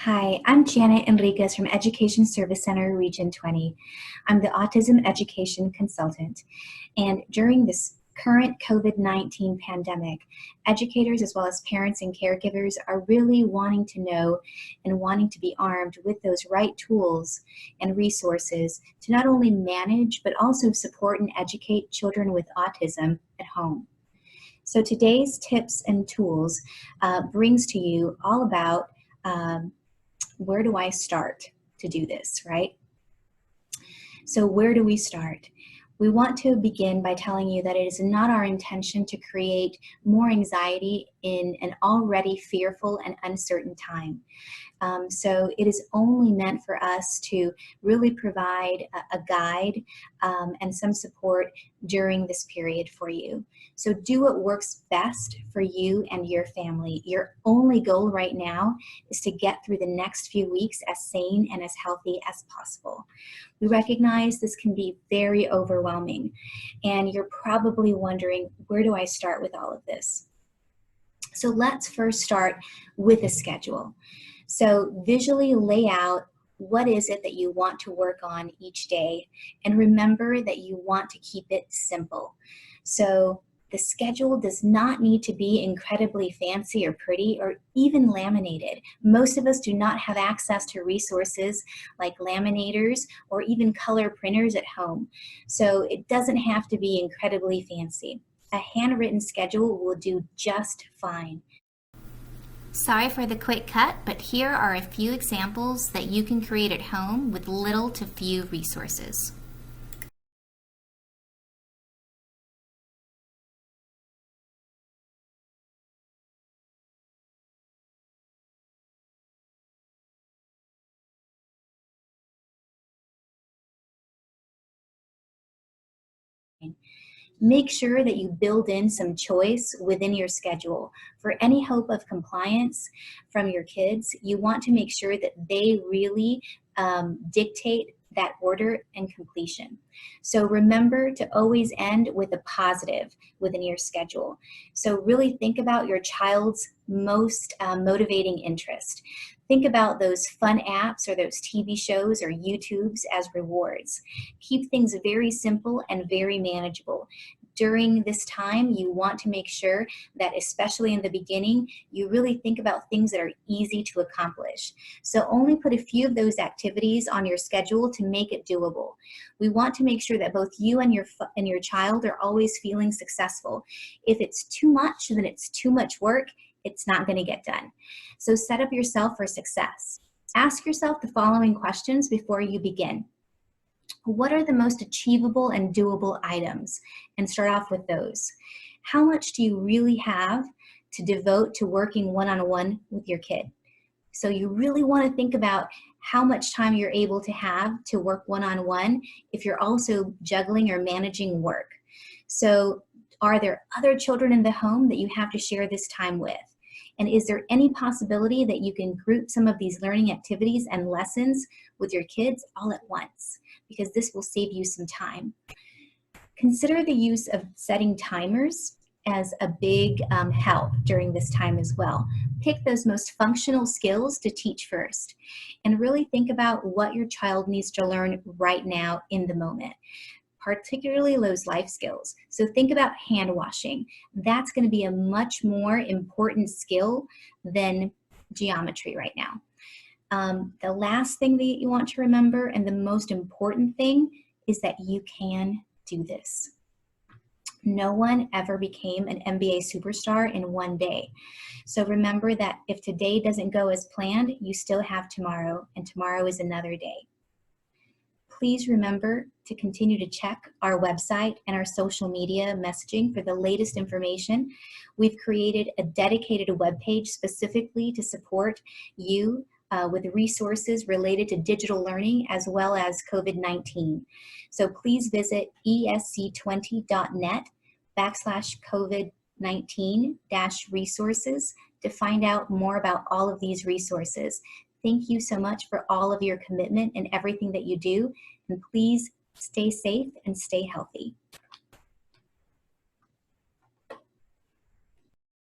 Hi, I'm Janet Enriquez from Education Service Center Region 20. I'm the Autism Education Consultant, and during this current COVID-19 pandemic, educators as well as parents and caregivers are really wanting to know and wanting to be armed with those right tools and resources to not only manage but also support and educate children with autism at home. So today's tips and tools brings to you all about where do I start to do this, right? So where do we start? We want to begin by telling you that it is not our intention to create more anxiety in an already fearful and uncertain time. So it is only meant for us to really provide a guide and some support during this period for you. So do what works best for you and your family. Your only goal right now is to get through the next few weeks as sane and as healthy as possible. We recognize this can be very overwhelming, and you're probably wondering, where do I start with all of this? So let's first start with a schedule. So visually lay out what is it that you want to work on each day, and remember that you want to keep it simple. So the schedule does not need to be incredibly fancy or pretty or even laminated. Most of us do not have access to resources like laminators or even color printers at home. So it doesn't have to be incredibly fancy. A handwritten schedule will do just fine. Sorry for the quick cut, but here are a few examples that you can create at home with little to few resources. Make sure that you build in some choice within your schedule. For any hope of compliance from your kids, you want to make sure that they really dictate that order and completion. So remember to always end with a positive within your schedule. So really think about your child's most motivating interest. Think about those fun apps or those TV shows or YouTubes as rewards. Keep things very simple and very manageable. During this time, you want to make sure that, especially in the beginning, you really think about things that are easy to accomplish. So only put a few of those activities on your schedule to make it doable. We want to make sure that both you and your child are always feeling successful. If it's too much, then it's too much work. It's not going to get done. So set up yourself for success. Ask yourself the following questions before you begin. What are the most achievable and doable items? And start off with those. How much do you really have to devote to working one-on-one with your kid? So you really want to think about how much time you're able to have to work one-on-one if you're also juggling or managing work. So are there other children in the home that you have to share this time with? And is there any possibility that you can group some of these learning activities and lessons with your kids all at once? Because this will save you some time. Consider the use of setting timers as a big help during this time as well. Pick those most functional skills to teach first, and really think about what your child needs to learn right now in the moment, particularly those life skills. So think about hand washing. That's going to be a much more important skill than geometry right now. The last thing that you want to remember, and the most important thing, is that you can do this. No one ever became an NBA superstar in one day. So remember that if today doesn't go as planned, you still have tomorrow, and tomorrow is another day. Please remember to continue to check our website and our social media messaging for the latest information. We've created a dedicated webpage specifically to support you with resources related to digital learning as well as COVID-19. So please visit esc20.net/COVID-19-resources to find out more about all of these resources. Thank you so much for all of your commitment and everything that you do. And please stay safe and stay healthy.